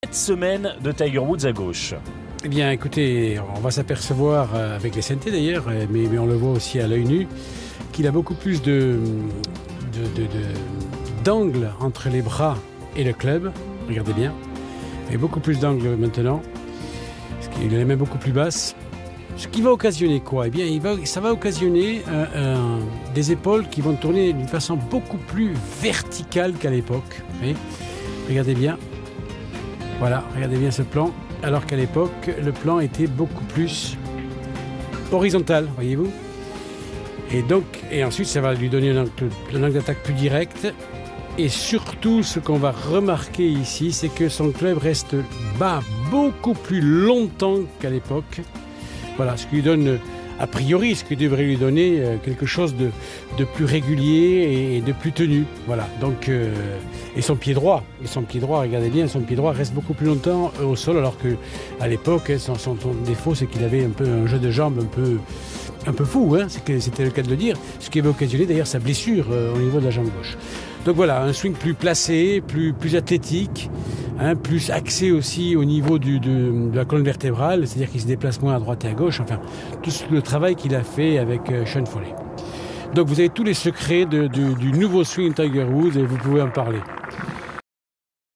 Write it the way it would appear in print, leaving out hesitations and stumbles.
Cette semaine de Tiger Woods à gauche. Eh bien, écoutez, on va s'apercevoir, avec les synthés d'ailleurs, mais on le voit aussi à l'œil nu, qu'il a beaucoup plus d'angle entre les bras et le club. Regardez bien. Il y a beaucoup plus d'angle maintenant. Il a les mains beaucoup plus basses. Ce qui va occasionner quoi? Eh bien, ça va occasionner des épaules qui vont tourner d'une façon beaucoup plus verticale qu'à l'époque. Regardez bien. Voilà, regardez bien ce plan. Alors qu'à l'époque, le plan était beaucoup plus horizontal, voyez-vous. Et ensuite, ça va lui donner un angle d'attaque plus direct. Et surtout, ce qu'on va remarquer ici, c'est que son club reste bas beaucoup plus longtemps qu'à l'époque. Voilà, ce qui lui donne, a priori, ce qui devrait lui donner quelque chose de plus régulier et de plus tenu. Voilà, donc, et son pied droit, regardez bien, son pied droit reste beaucoup plus longtemps au sol, alors qu'à l'époque, son défaut, c'est qu'il avait un peu un jeu de jambes un peu fou, c'était le cas de le dire, ce qui avait occasionné d'ailleurs sa blessure au niveau de la jambe gauche. Donc voilà, un swing plus placé, plus athlétique, plus axé aussi au niveau de la colonne vertébrale, c'est-à-dire qu'il se déplace moins à droite et à gauche, enfin, tout le travail qu'il a fait avec Sean Foley. Donc vous avez tous les secrets du nouveau swing Tiger Woods et vous pouvez en parler.